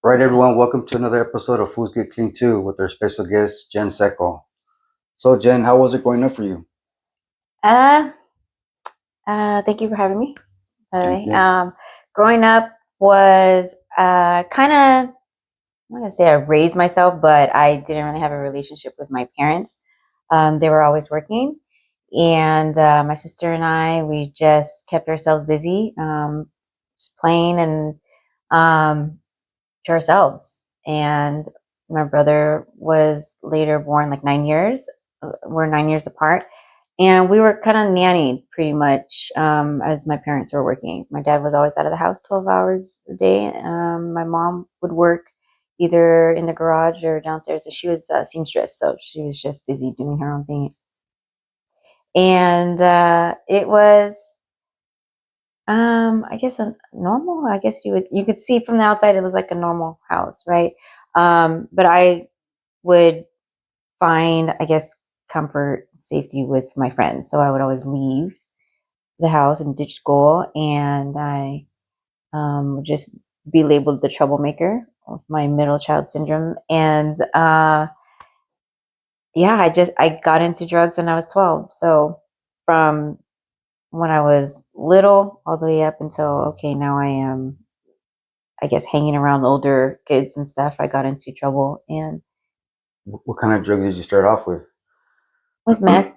All right, everyone, welcome to another episode of Foosgetcleantoo with our special guest, Jen Seko. So, Jen, how was it growing up for you? Uh, Thank you for having me, by the Thank way. you. Growing up was kind of, I'm not gonna say I raised myself, but I didn't really have a relationship with my parents. They were always working, and my sister and I, we just kept ourselves busy, just playing and um, to ourselves. And my brother was later born, like 9 years. We're 9 years apart. And we were kind of nannied pretty much as my parents were working. My dad was always out of the house 12 hours a day. My mom would work either in the garage or downstairs. She was a seamstress, so she was just busy doing her own thing. And it was, I guess, a normal. I guess you could see from the outside it was like a normal house, right? But I would find, I guess, comfort, safety with my friends. So I would always leave the house and ditch school, and I would just be labeled the troublemaker with my middle child syndrome. And yeah, I got into drugs when I was 12. So from when I was little all the way up until okay, now I am, I guess, hanging around older kids and stuff. I got into trouble and What kind of drug did you start off with? with meth.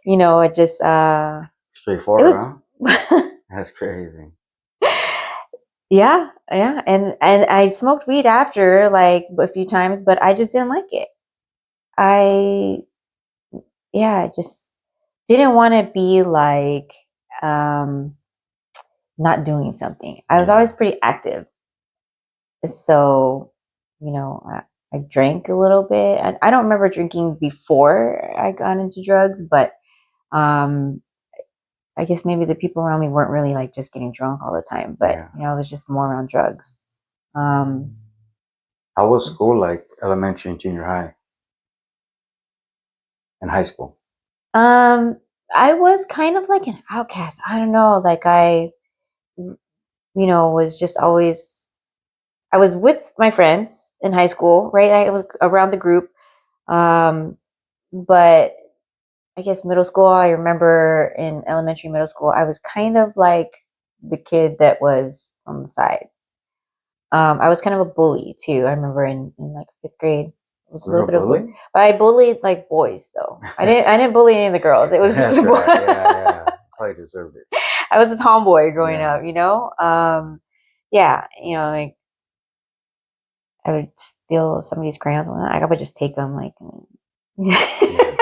It just it Straightforward, was huh? That's crazy. yeah, and I smoked weed after like a few times, but I just didn't like it. I I just didn't want to be like um not doing something. I was Yeah. always pretty active, so I drank a little bit. I don't remember drinking before I got into drugs, but um I guess maybe the people around me weren't really like just getting drunk all the time, but Yeah. it was just more around drugs. Um, How was school like elementary and junior high and high school? um, I was kind of like an outcast. I don't know, like was just always I was with my friends in high school, right? I was around the group. Um, but I guess middle school, I remember in elementary, middle school, I was kind of like the kid that was on the side. I was kind of a bully too. I remember in like fifth grade, I was a You're little a bit of a bully, bully? but I bullied like boys though. I didn't. I That's didn't bully any of the girls. It was just that's a boy. right. Yeah, yeah. Probably deserved it. I was a tomboy growing Yeah. up. Yeah. Like I would steal somebody's crayons. And I would just take them. Like, Yeah.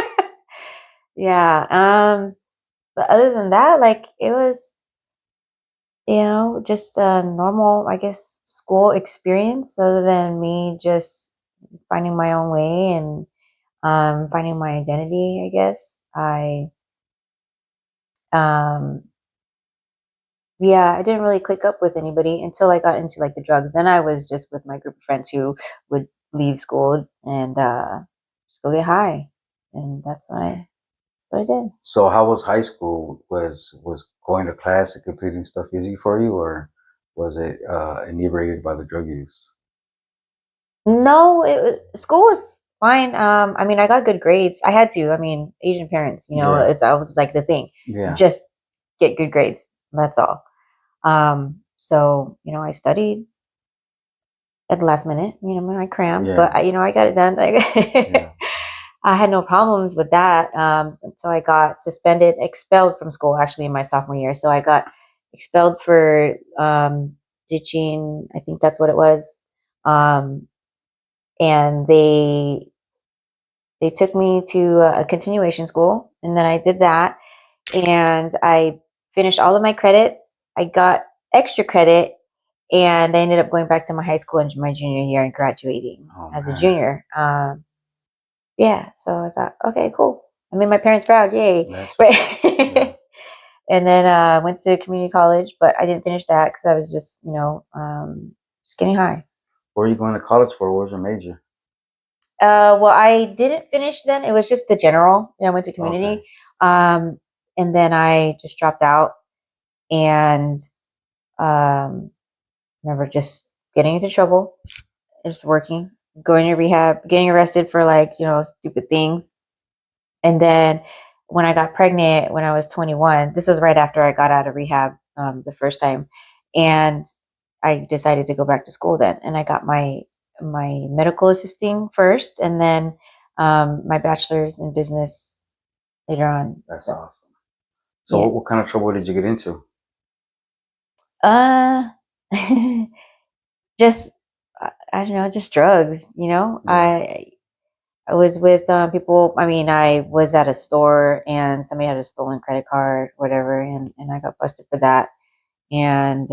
yeah. But other than that, like it was, just a normal, I guess, school experience. Other than me just finding my own way and finding my identity, I guess. Um, yeah, I didn't really click up with anybody until I got into like the drugs. Then I was just with my group of friends who would leave school and just go get high, and that's what I did. So how was high school? Was going to class and completing stuff easy for you, or was it inebriated by the drug use? No, school was fine. I mean, I got good grades. I had to. I mean, Asian parents, Yeah. it's always like the thing. Yeah. Just get good grades. That's all. So I studied at the last minute. When I crammed, Yeah. but I got it done. Like, Yeah. I had no problems with that. So I got suspended, expelled from school actually in my sophomore year. So I got expelled for ditching. I think that's what it was. Um, and they took me to a continuation school, and then I did that, and I finished all of my credits. I got extra credit, and I ended up going back to my high school in my junior year and graduating Oh as a man. junior. Yeah, so I thought, okay, cool. I made my parents proud, yay! That's Right. yeah. And then went to community college, but I didn't finish that because I was just, just getting high. What are you going to college for? What was your major? Well, I didn't finish then. It was just the general. I went to Okay. community, um, and then I just dropped out and remember just getting into trouble, just working, going to rehab, getting arrested for like, stupid things. And then when I got pregnant when I was 21, this was right after I got out of rehab the first time. And I decided to go back to school then. And I got my medical assisting first, and then my bachelor's in business later on. That's So, awesome. So yeah. what kind of trouble did you get into? Uh, just I don't know, just drugs. Yeah. I was with people. I mean, I was at a store and somebody had a stolen credit card, whatever, and I got busted for that. And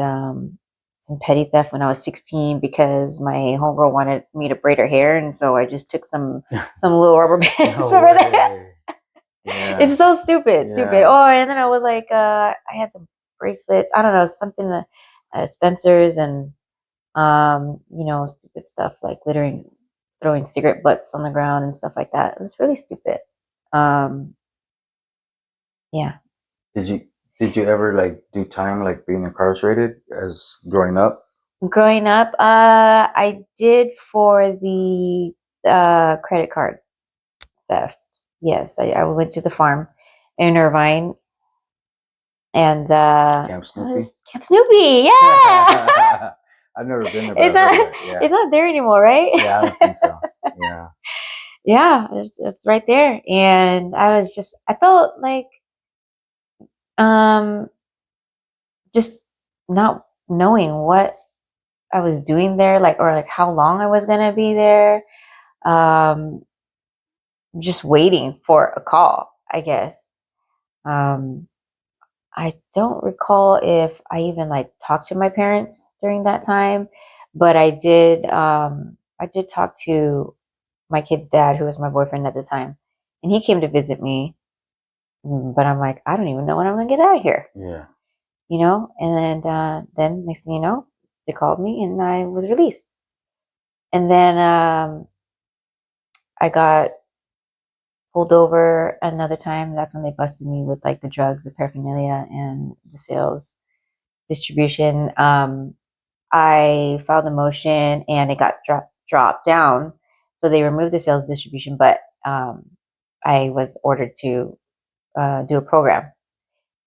some petty theft when I was 16 because my homegirl wanted me to braid her hair, and so I just took some little rubber bands No over there. way. Yeah. It's so stupid, stupid. Yeah. Oh, and then I was like, I had some bracelets. I don't know, something that Spencer's and stupid stuff like littering, throwing cigarette butts on the ground and stuff like that. It was really stupid. Um, yeah. Did you did you ever like do time like being incarcerated as growing up? Growing up, I did for the credit card theft. Yes, I went to the farm in Irvine, and Camp that was Snoopy? Camp Snoopy. Yeah, I've never been there, but it's I've heard of not it. Yeah. it's not there anymore, right? Yeah, I don't think so. Yeah. Yeah, it's right there, and I felt like um just not knowing what I was doing there, like or like how long I was gonna be there. Um, just waiting for a call, I guess. Um, I don't recall if I even like talked to my parents during that time, but I did talk to my kid's dad, who was my boyfriend at the time, and he came to visit me. But I'm like, I don't even know when I'm gonna get out of here, Yeah. And then next thing you know, they called me and I was released. And then I got pulled over another time. That's when they busted me with like the drugs, the paraphernalia, and the sales distribution. I filed a motion and it got dropped down. So they removed the sales distribution, but I was ordered to do a program.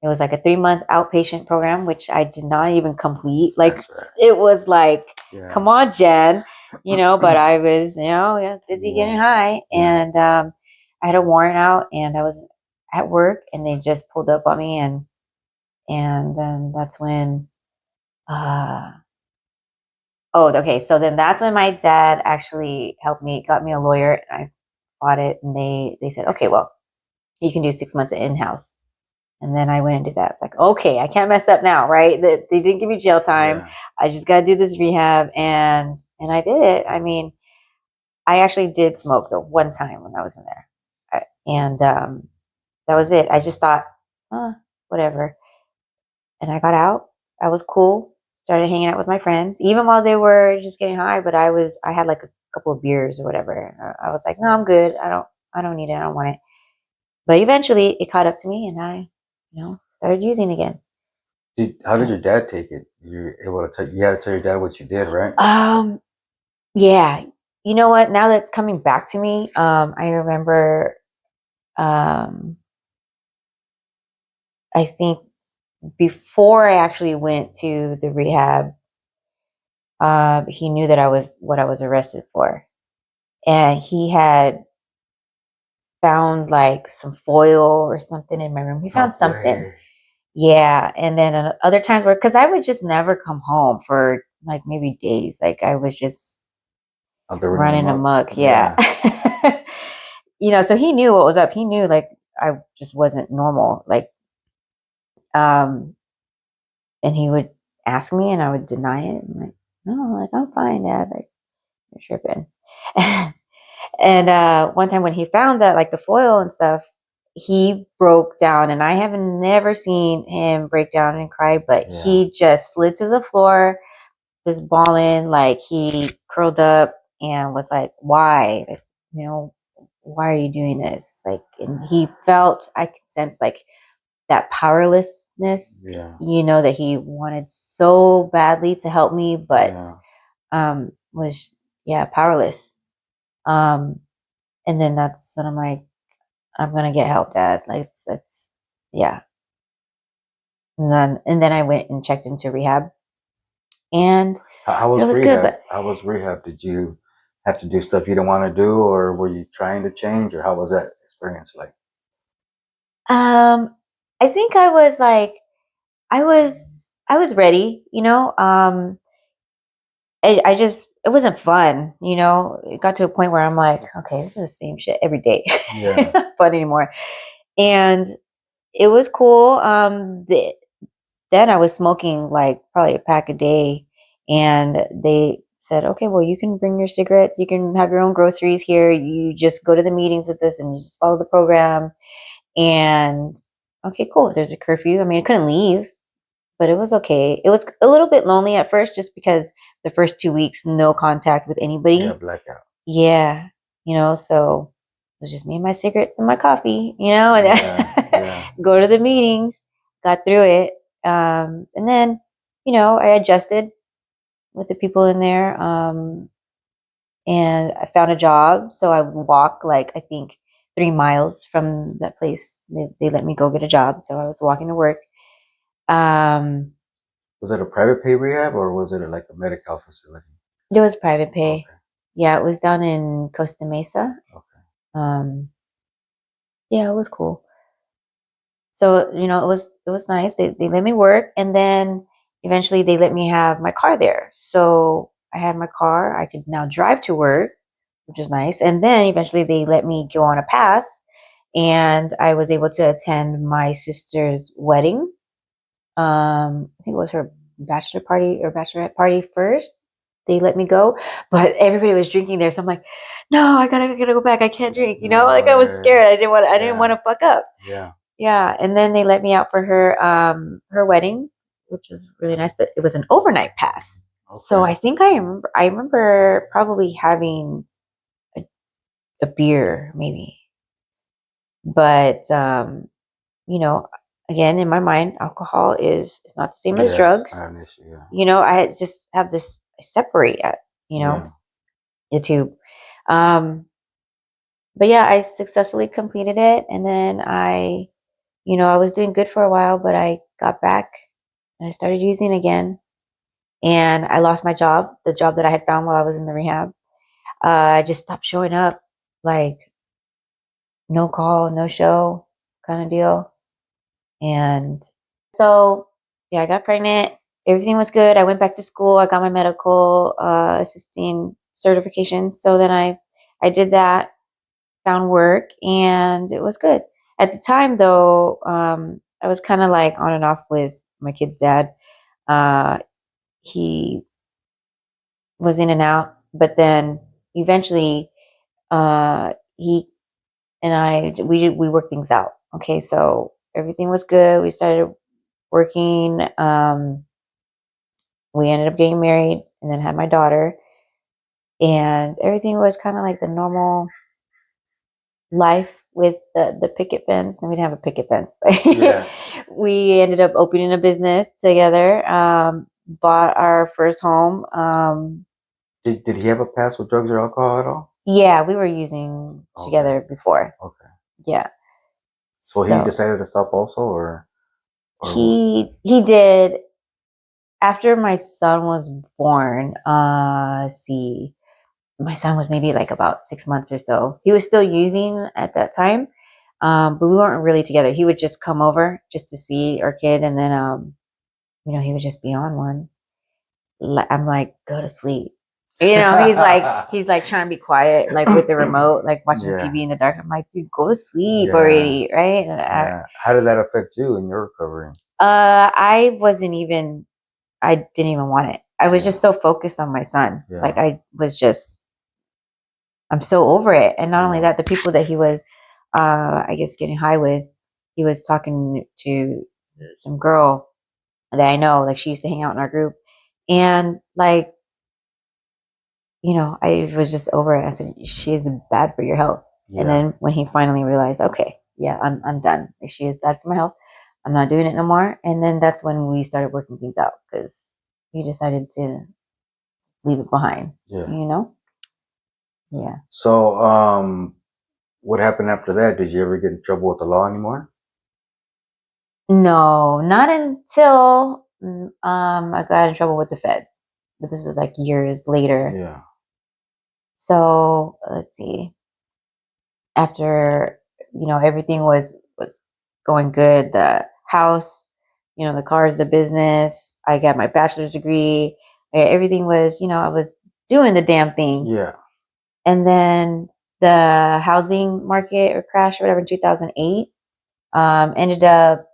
It was like a 3-month outpatient program, which I did not even complete. Like That's right. it was like, come Yeah. on, Jen, but I was, yeah, busy getting Yeah. high, Yeah. and I had a warrant out, and I was at work, and they just pulled up on me, and then that's when, uh, oh, okay, so then that's when my dad actually helped me, got me a lawyer, and I fought it, and they said, okay, well, you can do 6 months in house. And then I went and did that. It's like, okay, I can't mess up now, right? They didn't give me jail time. Yeah. I just got to do this rehab, and I did it. I mean, I actually did smoke the one time when I was in there, and that was it. I just thought, whatever, and I got out. I was cool. Started hanging out with my friends, even while they were just getting high. But I had like a couple of beers or whatever. I was like, no, I'm good. I don't need it. I don't want it. But eventually, it caught up to me, and I, started using again. How did your dad take it? You able to tell, you had to tell your dad what you did, right? Yeah. You know what? Now that's coming back to me, I remember, um, I think before I actually went to the rehab, he knew that I was what I was arrested for, and he had found like some foil or something in my room. He found No something. way. Yeah, and then other times where, because I would just never come home for like maybe days. Like I was just Out there running running amok. amok. Yeah. Yeah. So he knew what was up. He knew like I just wasn't normal. Like, um, and he would ask me and I would deny it. I'm like, no, like I'm fine, Dad. Like you're tripping. And one time when he found that like the foil and stuff, he broke down, and I have never seen him break down and cry, but Yeah. he just slid to the floor, just bawling, like he curled up and was like, why? Like, why are you doing this? Like, and he felt, I could sense like that powerlessness, Yeah. that he wanted so badly to help me, but Yeah. was yeah powerless. Um, and then that's when I'm like, I'm gonna get help, Dad. Like it's yeah. And then I went and checked into rehab, and How it was was good. rehab? But How was rehab? Did you have to do stuff you didn't want to do, or were you trying to change, or how was that experience like? um, I think I was like, I was ready. I just it wasn't fun. It got to a point where I'm like, okay, this is the same shit every day. Yeah, Not fun anymore. And it was cool. Then I was smoking like probably a pack a day, and they said, okay, well, you can bring your cigarettes, you can have your own groceries here. You just go to the meetings with this, and you just follow the program. And okay, cool. There's a curfew. I mean, I couldn't leave, but it was okay. It was a little bit lonely at first, just because the first 2 weeks, no contact with yeah, anybody. blackout. Yeah, so it was just me and my cigarettes and my coffee, Yeah, and yeah. go to the meetings, got through it. And then, I adjusted with the people in there. And I found a job. So I would walk, like, I think 3 miles from that place. They let me go get a job. So I was walking to work. Um, Was it a private pay rehab or was it like a medical facility? there was private pay. Okay, Yeah, it was down in Costa Mesa. okay. Um, yeah, it was cool. So, it was nice. They let me work, and then eventually they let me have my car there. So I had my car. I could now drive to work, which is nice. And then eventually they let me go on a pass, and I was able to attend my sister's wedding. I think it was her bachelor party or bachelorette party first. They let me go, but everybody was drinking there. So I'm like, no, I gotta go back. I can't drink. Like, No, I was scared. I didn't want yeah, to fuck up. yeah. Yeah, and then they let me out for her wedding, which was really nice, but it was an overnight pass. So Okay. I think I remember probably having a, a beer maybe. But you know, again, in my mind, alcohol is not the same as Yeah, it's drugs. not an issue. Yeah, I just have this, I separate you know yeah. the two. Um but yeah, I successfully completed it, and then I was doing good for a while, but I got back and I started using again, and I lost my job, the job that I had found while I was in the rehab. I just stopped showing up, like, no call, no show kind of deal. And so, yeah, I got pregnant. Everything was good. I went back to school. I got my medical assisting certification. So then I did that, found work, and it was good. At the time, though, I was kind of like on and off with my kid's dad. Uh, he was in and out, but then eventually, he and we worked things out. Okay, so everything was good. We started working. We ended up getting married, and then had my daughter, and everything was kind of like the normal life with the picket fence. And we didn't have a picket fence, but Yeah. we ended up opening a business together. Bought our first home. Did he have a past with drugs or alcohol at all? Yeah, we were using Okay. together before. Okay. Yeah. So he So decided to stop also, or he did after my son was born. Let's see, my son was maybe like about 6 months or so. He was still using at that time, but we weren't really together. He would just come over just to see our kid, and then he would just be on one. I'm like, go to sleep. He's like trying to be quiet, like with the remote, like watching yeah, TV in the dark. I'm like, dude, go to sleep yeah, already, right? And yeah. How did that affect you in your recovery? I wasn't even. I didn't even want it. I was Yeah, just so focused on my son. Like, yeah, I'm so over it. And not only yeah. that, the people that he was, I guess, getting high with, he was talking to some girl that I know, like, she used to hang out in our group. And, like, I was just over it. I said, she is bad for your health. And Yeah. then when he finally realized, okay, yeah, I'm done. Like, she is bad for my health. I'm not doing it no more. And then that's when we started working things out, because he decided to leave it behind. Yeah. You know? Yeah. So, what happened after that? Did you ever get in trouble with the law anymore? No, not until I got in trouble with the feds. But this is like years later. Yeah. So let's see. After everything was going good, the house, the cars, the business, I got my bachelor's degree. Everything was, I was doing the damn thing. Yeah. And then the housing market or crash or whatever in 2008 ended up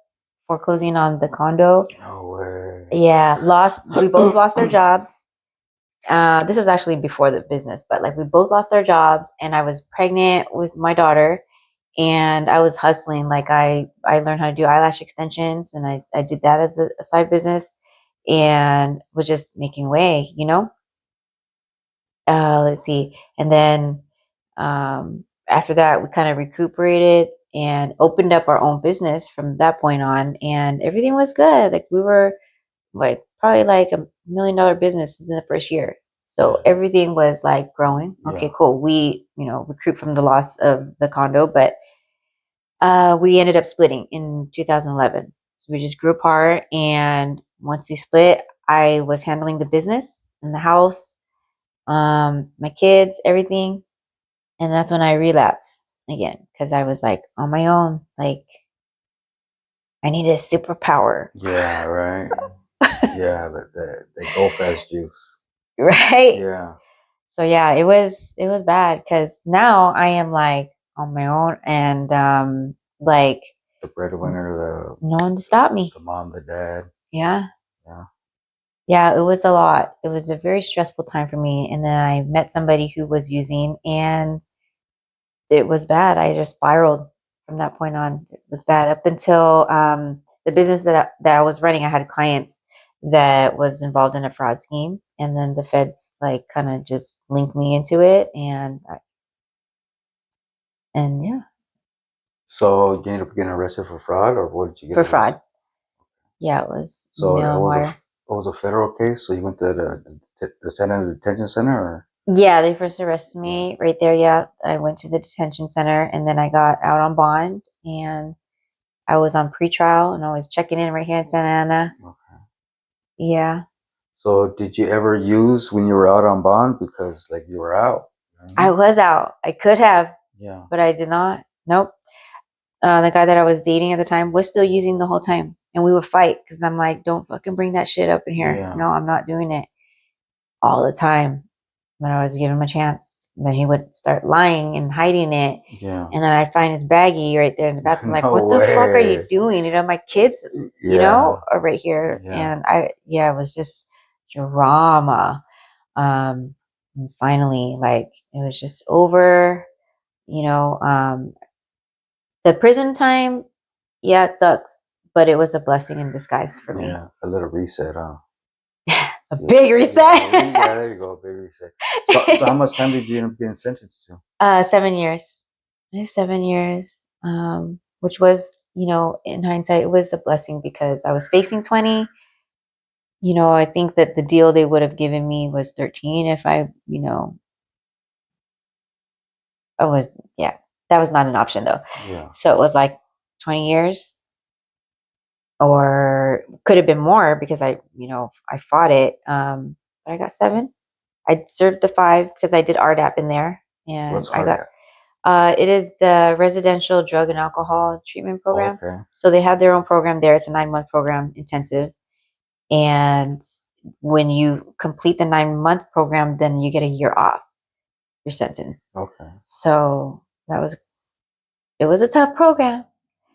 foreclosing on the condo. No way. Yeah, we both lost our jobs. This was actually before the business, but like we both lost our jobs, and I was pregnant with my daughter, and I was hustling. Like I learned how to do eyelash extensions, and I did that as a side business, and was just making way. Let's see, and then after that, we kind of recuperated and opened up our own business from that point on, and everything was good. Like we were like probably like $1 million business in the first year. So Yeah. everything was like growing. Yeah. Okay, cool. We, recruit from the loss of the condo, but we ended up splitting in 2011. So we just grew apart, and once we split, I was handling the business and the house, my kids, everything, and that's when I relapsed again because I was like on my own. Like I needed a superpower, Yeah. Right. Yeah. The go fast juice. right? Yeah. So yeah, it was bad because now I am like on my own, and like The breadwinner, no one to stop me. the mom, the dad. Yeah. Yeah. Yeah, it was a lot. It was a very stressful time for me. And then I met somebody who was using, and it was bad. I just spiraled from that point on. It was bad up until the business that I was running. I had clients that was involved in a fraud scheme, and then the feds like kind of just linked me into it, and yeah, So you ended up getting arrested for fraud, or what did you get for arrested? fraud. Yeah, it was So mail and wire. it was a federal case. So you went to the Senate Detention Center, or Yeah, they first arrested yeah. me right there. Yeah, I went to the detention center, and then I got out on bond, and I was on pretrial, and I was checking in right here in Santa Ana. Okay. Yeah, So did you ever use when you were out on bond because like you were out? You know what I I mean? was out. I could have, Yeah. but I did not. Nope. The guy that I was dating at the time was still using the whole time, and we would fight because I'm like, "Don't fucking bring that shit up in here." Yeah. No, I'm not doing it all the time. When I was giving him a chance. And then he would start lying and hiding it. Yeah. And then I'd find his baggie right there in the bathroom. Like, No what the fuck are you way. doing? My kids, Yeah. are right here. Yeah. And it was just drama. And finally, like, it was just over. You know, um, the prison time, yeah, it sucks, but it was a blessing in disguise for me. Yeah. A little reset, huh? A Yeah. big Yeah. reset. Yeah. There you go. Big reset. So how much time did you end up getting sentenced to? 7 years. 7 years. Which was, in hindsight, it was a blessing because I was facing 20. I think that the deal they would have given me was 13 if I was, yeah, that was not an option though. Yeah. So it was like 20 years, or could have been more because I fought it. But I got 7. I served the 5 because I did RDAP in there, and What's I hard got at? it is the Residential Drug and Alcohol Treatment Program. Okay. So they have their own program there. It's a 9-month program, intensive. And when you complete the 9-month program, then you get a year off your sentence. Okay. So it was a tough program,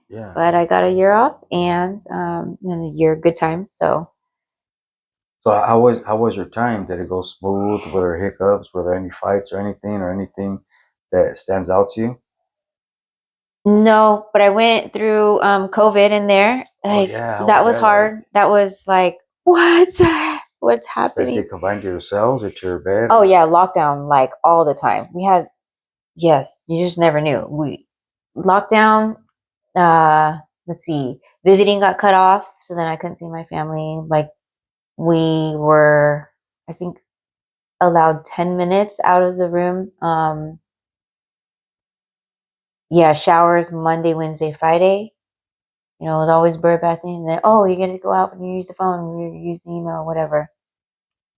Yeah. but I got a year off, and a year good time. So So how was your time? Did it go smooth? Were there hiccups? Were there any fights or anything that stands out to you? no, but I went through COVID in there. Oh Like yeah, how that was was that like? hard. That was like, what? What's Did you guys happening? get confined to yourselves or to your bed? Oh Or? yeah, lockdown like all the time. We had Yes, you just never knew. We lockdown, let's see, visiting got cut off, so then I couldn't see my family. Like we were, I think allowed 10 minutes out of the room. Yeah, showers Monday, Wednesday, Friday. You know, it was always bird bathing. And then, oh, you get to go out and you use the phone, you use the email, whatever.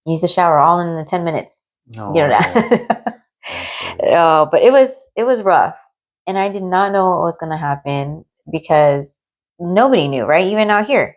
Use the shower all in the 10 minutes. No Get it way. out. That's crazy. Oh, but it was rough. And I did not know what was gonna happen because nobody knew, right? Even out here.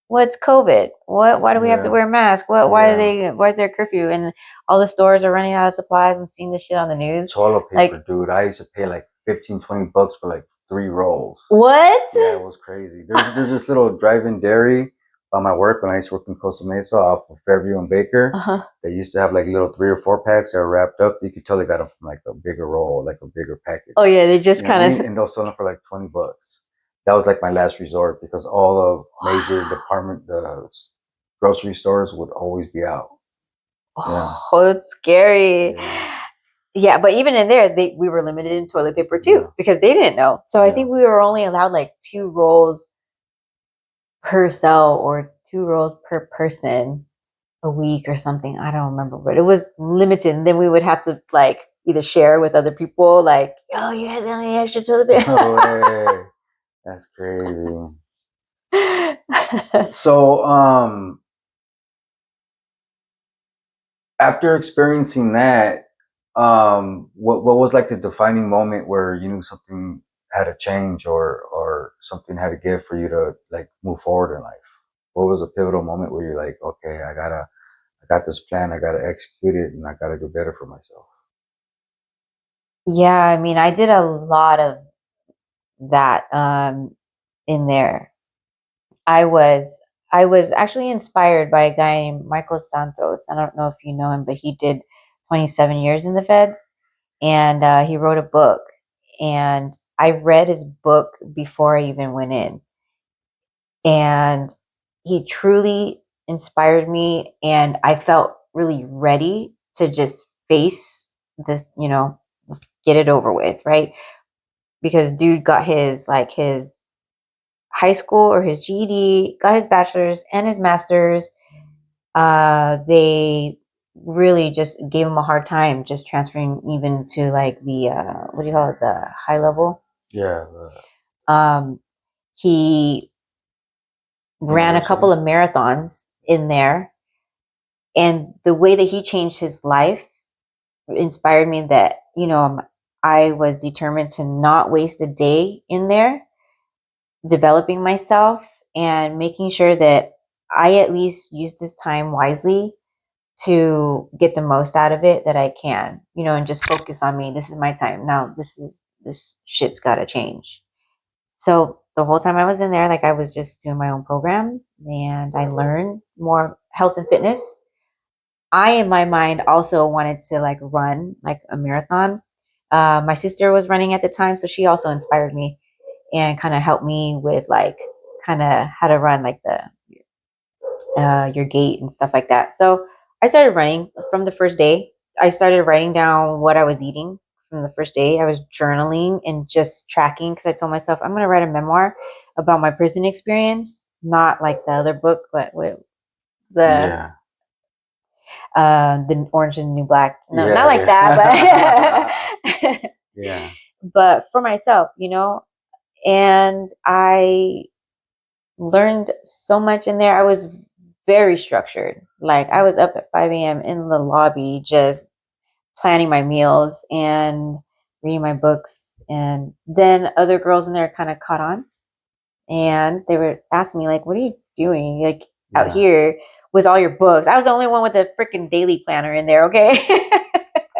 What's COVID? Why do we have to Yeah. wear masks? Yeah. Why is there a curfew? And all the stores are running out of supplies. I'm seeing this shit on the news. Toilet Like, paper, dude. I used to pay like 15, $20 for like 3 rolls. what? Yeah, it was crazy. There's this little drive-in dairy by my work when I used to work in Costa Mesa off of Fairview and Baker. Uh-huh. They used to have like little 3 or 4 packs that were wrapped up. You could tell they got them from like a bigger roll, like a bigger package. Oh yeah, they just You know what I kind mean? of And they'll sell them for like $20. That was like my last resort because all the major grocery stores would always be out. Yeah. oh, it's scary. Yeah. Yeah, but even in there, we were limited in toilet paper too Yeah. because they didn't know. So I Yeah. think we were only allowed like 2 rolls per cell or 2 rolls per person a week or something. I don't remember, but it was limited. And then we would have to like either share with other people, like, oh, you guys got any extra toilet No paper? way. That's crazy. So, after experiencing that, what was like the defining moment where you knew something had to change or something had to give for you to like move forward in life? What was a pivotal moment where you're like, okay, I got this plan, I gotta execute it, and I gotta do better for myself? Yeah, I mean, I did a lot of that in there. I was I was actually inspired by a guy named Michael Santos. I don't know if you know him, but he did 27 years in the feds, and he wrote a book. And I read his book before I even went in, and he truly inspired me. And I felt really ready to just face this, just get it over with, right? Because dude got his high school or his GED, got his bachelor's and his master's. They really just gave him a hard time just transferring even to like the what do you call it, the high level. Yeah, Um, he ran a couple university. of marathons in there, and the way that he changed his life inspired me that I was determined to not waste a day in there developing myself and making sure that I at least use this time wisely to get the most out of it that I can, and just focus on me. This is my time. Now this shit's gotta change. So the whole time I was in there, like I was just doing my own program and I learned more health and fitness. I, in my mind, also wanted to like run like a marathon. My sister was running at the time, so she also inspired me and kind of helped me with like kind of how to run like the your gait and stuff like that. So I started running from the first day. I started writing down what I was eating from the first day. I was journaling and just tracking because I told myself I'm going to write a memoir about my prison experience, not like the other book, but with the Yeah. the Orange and the New Black. No, not Yeah, like yeah. that, but Yeah. but for myself, and I learned so much in there. I was very structured. Like I was up at 5 a.m. in the lobby just planning my meals and reading my books. And then other girls in there kind of caught on and they would ask me, like, what are you doing? Like out Yeah. here with all your books. I was the only one with a freaking daily planner in there, okay?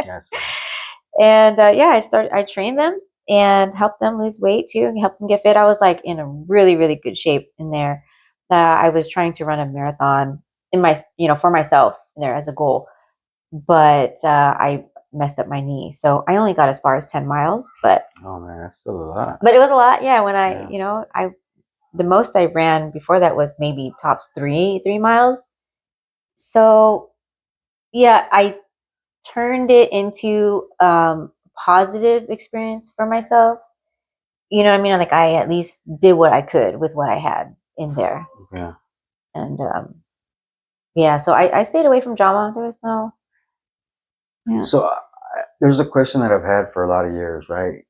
That's right. And yeah, I trained them and helped them lose weight too and helped them get fit. I was like in a really, really good shape in there. I was trying to run a marathon in for myself in there as a goal, but I messed up my knee. So I only got as far as 10 miles, Oh man, that's still a lot. but it was a lot. Yeah. When Yeah. the most I ran before that was maybe tops 3 miles. So yeah, I turned it into positive experience for myself. You know what I mean? Like I at least did what I could with what I had in there. Yeah. And yeah, so I stayed away from drama. There was no. Yeah. So there's a question that I've had for a lot of years, right?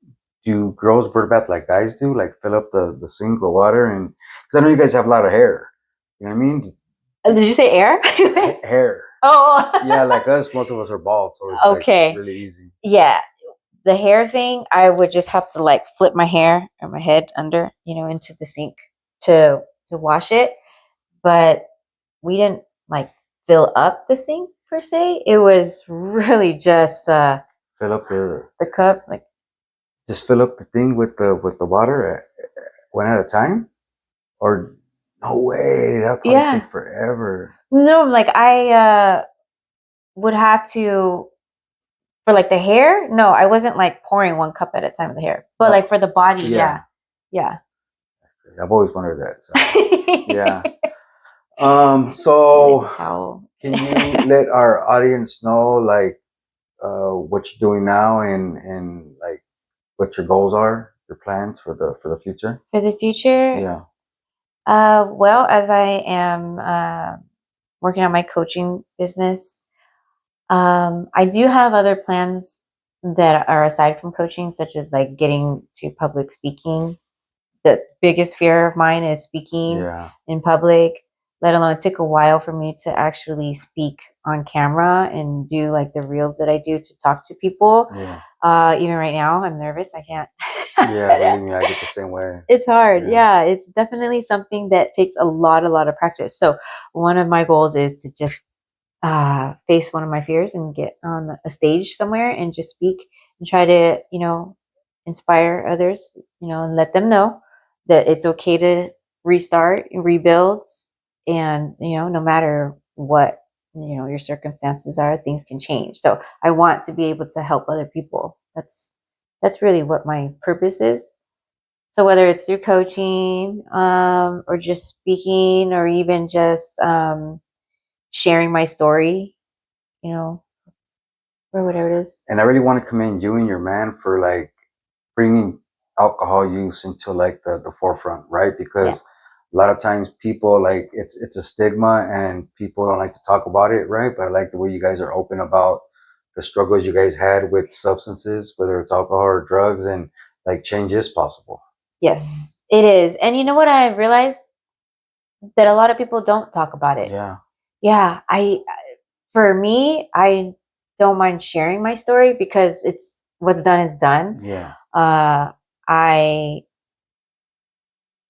Do girls bird bath like guys do? Like fill up the sink with water? And because I know you guys have a lot of hair. You know what I mean? Did you say air? Hair. Oh. Yeah, like us, most of us are bald, so it's like Okay. really easy. Yeah. The hair thing, I would just have to like flip my hair or my head under, into the sink to wash it. But we didn't like fill up the sink per se. It was really just Fill up the cup, like just fill up the thing with the water one at a time, or no way, that'll probably yeah. take forever. No, like I would have to for like the hair. No, I wasn't like pouring one cup at a time of the hair, but like for the body, Yeah, yeah. I've always wondered that. So yeah. With So a towel. can you let our audience know like what you're doing now and like what your goals are, your plans for the future? For the future, Yeah. well, as I am working on my coaching business, I do have other plans that are aside from coaching, such as like getting to public speaking. The biggest fear of mine is speaking Yeah. in public, let alone it took a while for me to actually speak on camera and do like the reels that I do to talk to people. Yeah. Even right now, I'm nervous. I can't. Yeah, believe me, I get the same way. It's hard. Yeah. Yeah, it's definitely something that takes a lot of practice. So one of my goals is to just face one of my fears and get on a stage somewhere and just speak and try to, inspire others, and let them know that it's okay to restart, rebuild, and, no matter what, your circumstances are, things can change. So I want to be able to help other people. That's really what my purpose is. So whether it's through coaching, or just speaking, or even just sharing my story, you know, or whatever it is. And I really want to commend you and your man for like bringing alcohol use into like the forefront, right? Yeah. Because a lot of times people like it's a stigma and people don't like to talk about it, right? But I like the way you guys are open about the struggles you guys had with substances, whether it's alcohol or drugs, and like change is possible. Yes, it is. And you know what I realized? That a lot of people don't talk about it. Yeah. Yeah, for me, I don't mind sharing my story because it's what's done is done. Yeah. I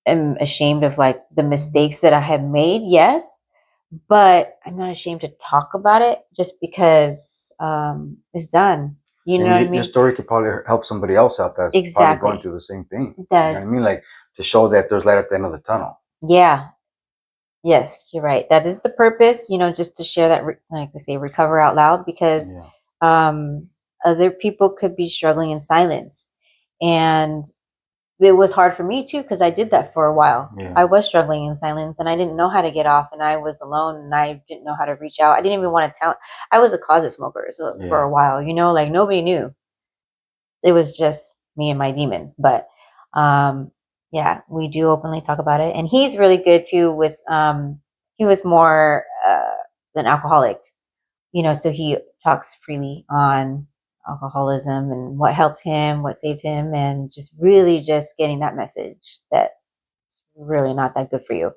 am ashamed of like the mistakes that I have made, yes, but I'm not ashamed to talk about it just because it's done. You know And what I your mean? story could probably help somebody else out that's probably going Exactly. through the same thing. It You know does. what I mean? Like to show that there's light at the end of the tunnel. Yeah. Yes, you're right. That is the purpose, just to share that, like they say, recover out loud because Yeah. um, other people could be struggling in silence. And it was hard for me too because I did that for a while. Yeah. I was struggling in silence and I didn't know how to get off and I was alone and I didn't know how to reach out. I didn't even want to tell. I was a closet smoker for Yeah. a while, like nobody knew. It was just me and my demons. But yeah, we do openly talk about it. And he's really good too with he was more than alcoholic, so he talks freely on alcoholism and what helped him, what saved him, and just really just getting that message that it's really not that good for you.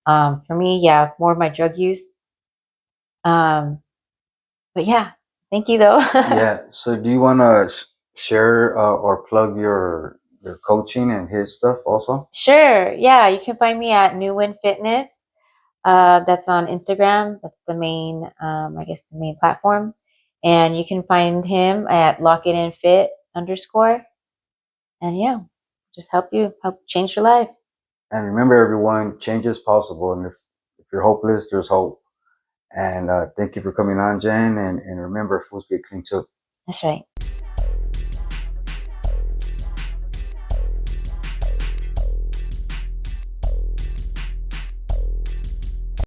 For me, yeah, more of my drug use. Um, but yeah, thank you though. Yeah. So do you want to share or plug your coaching and his stuff also? Sure. Yeah, you can find me at New Win Fitness. That's on Instagram. That's the main, I guess, the main platform. And you can find him at Lock It In Fit _ And yeah, just help change your life. And remember, everyone, change is possible. And if you're hopeless, there's hope. And thank you for coming on, Jen. And remember, fools get clean too. That's right.